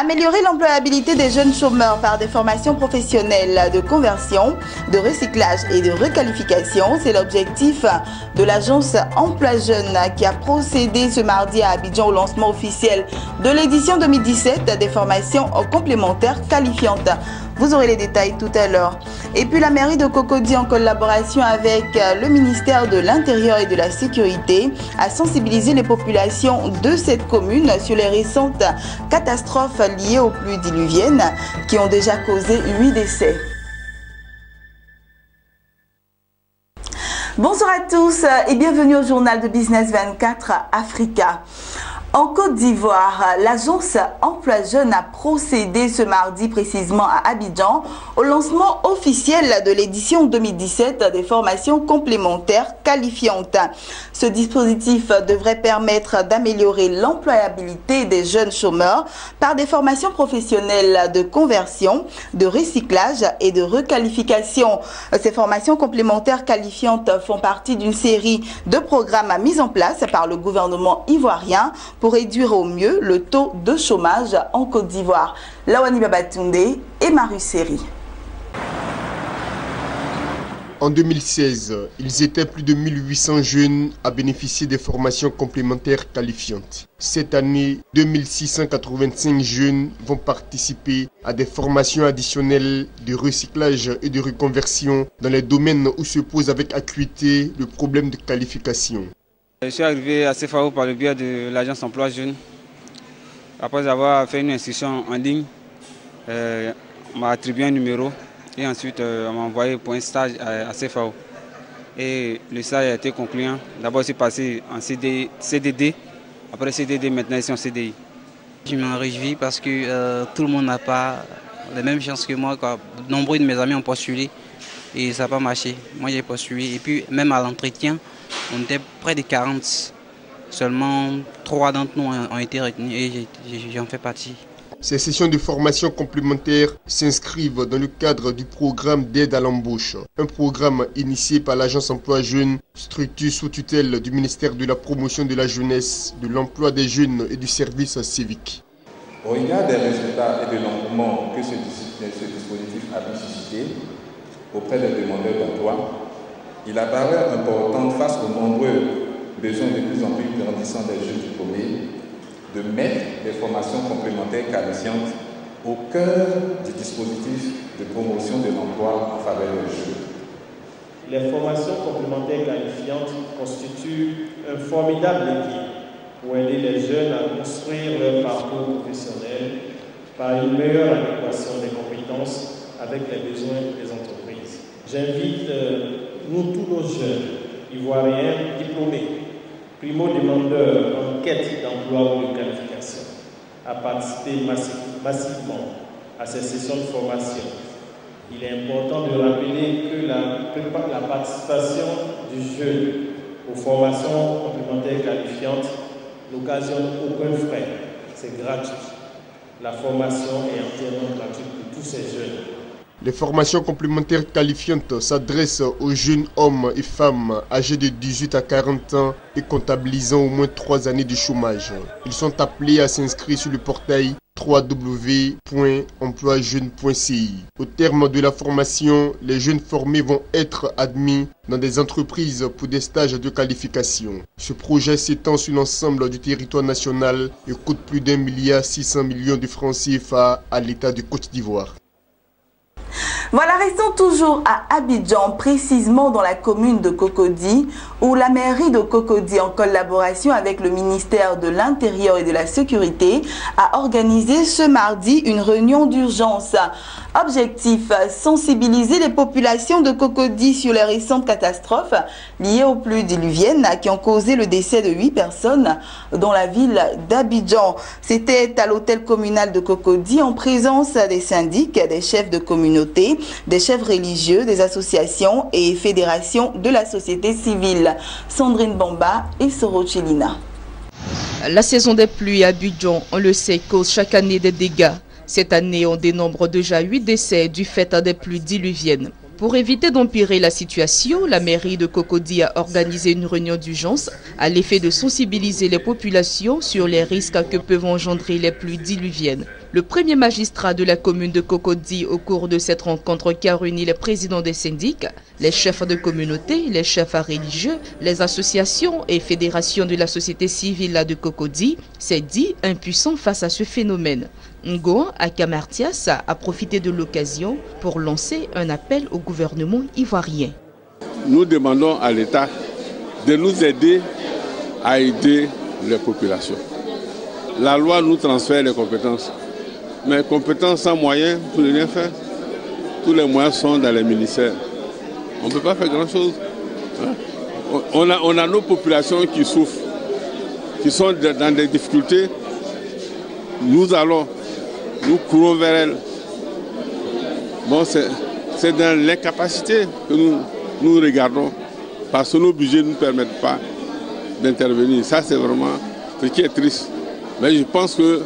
Améliorer l'employabilité des jeunes chômeurs par des formations professionnelles de conversion, de recyclage et de requalification, c'est l'objectif de l'agence Emploi Jeune qui a procédé ce mardi à Abidjan au lancement officiel de l'édition 2017 des formations complémentaires qualifiantes. Vous aurez les détails tout à l'heure. Et puis la mairie de Cocody, en collaboration avec le ministère de l'Intérieur et de la Sécurité, a sensibilisé les populations de cette commune sur les récentes catastrophes liées aux pluies diluviennes qui ont déjà causé 8 décès. Bonsoir à tous et bienvenue au journal de Business 24 Africa. En Côte d'Ivoire, l'agence Emploi Jeune a procédé ce mardi précisément à Abidjan au lancement officiel de l'édition 2017 des formations complémentaires qualifiantes. Ce dispositif devrait permettre d'améliorer l'employabilité des jeunes chômeurs par des formations professionnelles de conversion, de recyclage et de requalification. Ces formations complémentaires qualifiantes font partie d'une série de programmes mis en place par le gouvernement ivoirien pour réduire au mieux le taux de chômage en Côte d'Ivoire. Lawani Babatunde et Marius Seri. En 2016, ils étaient plus de 1800 jeunes à bénéficier des formations complémentaires qualifiantes. Cette année, 2685 jeunes vont participer à des formations additionnelles de recyclage et de reconversion dans les domaines où se pose avec acuité le problème de qualification. Je suis arrivé à CFAO par le biais de l'agence Emploi Jeune. Après avoir fait une inscription en ligne, on m'a attribué un numéro et ensuite on m'a envoyé pour un stage à CFAO. Et le stage a été concluant. D'abord, je suis passé en CDD, après CDD, maintenant je suis en CDI. Je m'en réjouis parce que tout le monde n'a pas les mêmes chances que moi. Nombreux de mes amis ont postulé et ça n'a pas marché. Moi, j'ai postulé. Et puis, même à l'entretien, on était près de 40. Seulement 3 d'entre nous ont été retenus et j'en fais partie. Ces sessions de formation complémentaires s'inscrivent dans le cadre du programme d'aide à l'embauche, un programme initié par l'agence Emploi Jeune, structure sous tutelle du ministère de la Promotion de la Jeunesse, de l'Emploi des Jeunes et du Service civique. Au regard des résultats et de l'engouement que ce dispositif a pu susciter auprès des demandeurs d'emploi, il apparaît important face aux nombreux besoins de plus en plus grandissants des jeunes diplômés de mettre les formations complémentaires qualifiantes au cœur du dispositif de promotion de l'emploi en faveur des jeunes. Les formations complémentaires qualifiantes constituent un formidable levier pour aider les jeunes à construire leur parcours professionnel par une meilleure adéquation des compétences avec les besoins des entreprises. J'invite nous tous nos jeunes ivoiriens diplômés, primo-demandeurs en quête d'emploi ou de qualification, à participer massivement à ces sessions de formation. Il est important de rappeler que la participation du jeune aux formations complémentaires qualifiantes n'occasionne aucun frais. C'est gratuit. La formation est entièrement gratuite pour tous ces jeunes. Les formations complémentaires qualifiantes s'adressent aux jeunes hommes et femmes âgés de 18 à 40 ans et comptabilisant au moins 3 années de chômage. Ils sont appelés à s'inscrire sur le portail www.emploijeune.ci. Au terme de la formation, les jeunes formés vont être admis dans des entreprises pour des stages de qualification. Ce projet s'étend sur l'ensemble du territoire national et coûte plus d'1,6 milliard de francs CFA à l'État de Côte d'Ivoire. Voilà, restons toujours à Abidjan, précisément dans la commune de Cocody, où la mairie de Cocody, en collaboration avec le ministère de l'Intérieur et de la Sécurité, a organisé ce mardi une réunion d'urgence. Objectif, sensibiliser les populations de Cocody sur les récentes catastrophes liées aux pluies diluviennes qui ont causé le décès de 8 personnes dans la ville d'Abidjan. C'était à l'hôtel communal de Cocody en présence des syndics, des chefs de communauté, des chefs religieux, des associations et fédérations de la société civile. Sandrine Bamba et Soro Chilina. La saison des pluies à Abidjan, on le sait, cause chaque année des dégâts. Cette année, on dénombre déjà 8 décès du fait des pluies diluviennes. Pour éviter d'empirer la situation, la mairie de Cocody a organisé une réunion d'urgence à l'effet de sensibiliser les populations sur les risques que peuvent engendrer les pluies diluviennes. Le premier magistrat de la commune de Cocody au cours de cette rencontre qui a réuni les présidents des syndics, les chefs de communauté, les chefs religieux, les associations et fédérations de la société civile de Cocody, s'est dit impuissant face à ce phénomène. Ngo Akamartias a profité de l'occasion pour lancer un appel au gouvernement ivoirien. Nous demandons à l'État de nous aider à aider les populations. La loi nous transfère les compétences. Mais compétences sans moyens, pour ne rien faire. Tous les moyens sont dans les ministères. On ne peut pas faire grand-chose. On a nos populations qui souffrent, qui sont dans des difficultés. Nous courons vers elles. Bon, c'est dans l'incapacité que nous regardons, parce que nos budgets ne nous permettent pas d'intervenir. Ça, c'est vraiment ce qui est triste. Mais je pense que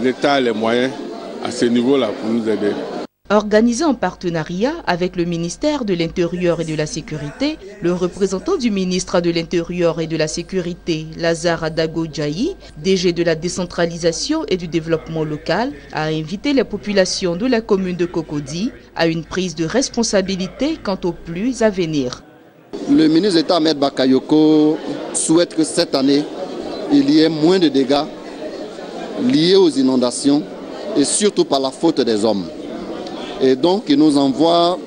l'État a les moyens à ce niveau-là pour nous aider. Organisé en partenariat avec le ministère de l'Intérieur et de la Sécurité, le représentant du ministre de l'Intérieur et de la Sécurité, Lazare Dago Djaï, DG de la décentralisation et du développement local, a invité les populations de la commune de Cocody à une prise de responsabilité quant aux pluies à venir. Le ministre d'État Ahmed Bakayoko souhaite que cette année, il y ait moins de dégâts liés aux inondations et surtout par la faute des hommes. Et donc il nous envoie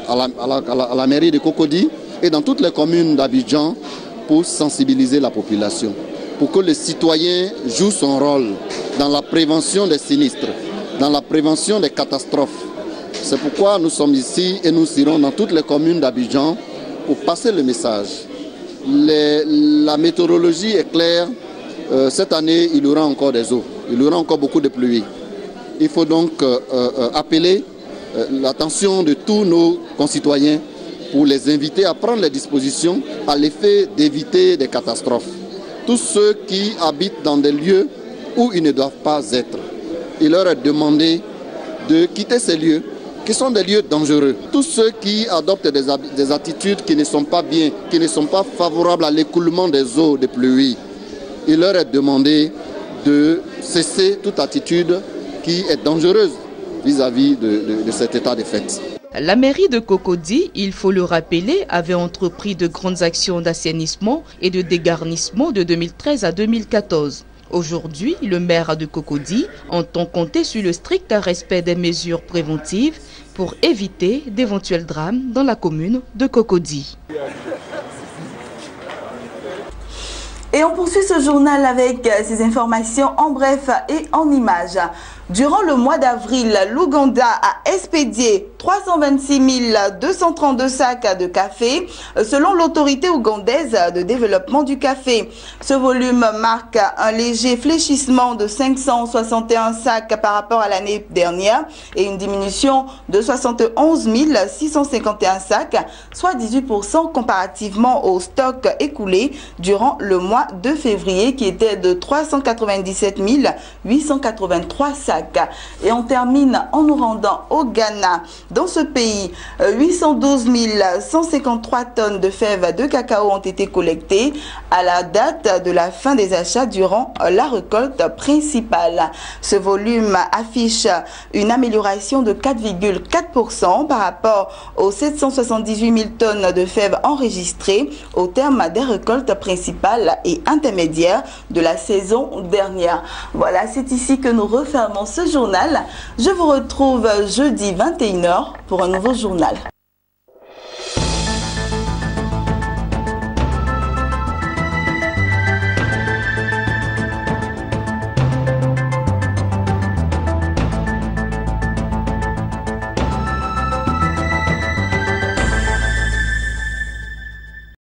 à la mairie de Cocody et dans toutes les communes d'Abidjan pour sensibiliser la population, pour que le citoyen joue son rôle dans la prévention des sinistres, dans la prévention des catastrophes. C'est pourquoi nous sommes ici et nous irons dans toutes les communes d'Abidjan pour passer le message. La météorologie est claire. Cette année, il y aura encore des eaux, il y aura encore beaucoup de pluie. Il faut donc appeler l'attention de tous nos concitoyens pour les inviter à prendre les dispositions à l'effet d'éviter des catastrophes. Tous ceux qui habitent dans des lieux où ils ne doivent pas être, il leur est demandé de quitter ces lieux qui sont des lieux dangereux. Tous ceux qui adoptent des attitudes qui ne sont pas bien, qui ne sont pas favorables à l'écoulement des eaux de pluie, il leur est demandé de cesser toute attitude qui est dangereuse vis-à-vis de cet état de fait. La mairie de Cocody, il faut le rappeler, avait entrepris de grandes actions d'assainissement et de dégarnissement de 2013 à 2014. Aujourd'hui, le maire de Cocody entend compter sur le strict respect des mesures préventives pour éviter d'éventuels drames dans la commune de Cocody. Et on poursuit ce journal avec ces informations en bref et en images. Durant le mois d'avril, l'Ouganda a expédié 326 232 sacs de café selon l'autorité ougandaise de développement du café. Ce volume marque un léger fléchissement de 561 sacs par rapport à l'année dernière et une diminution de 71 651 sacs, soit 18% comparativement au stock écoulé durant le mois de février qui était de 397 883 sacs. Et on termine en nous rendant au Ghana. Dans ce pays, 812 153 tonnes de fèves de cacao ont été collectées à la date de la fin des achats durant la récolte principale. Ce volume affiche une amélioration de 4,4% par rapport aux 778 000 tonnes de fèves enregistrées au terme des récoltes principales et intermédiaires de la saison dernière. Voilà, c'est ici que nous refermons ce journal. Je vous retrouve jeudi 21h pour un nouveau journal.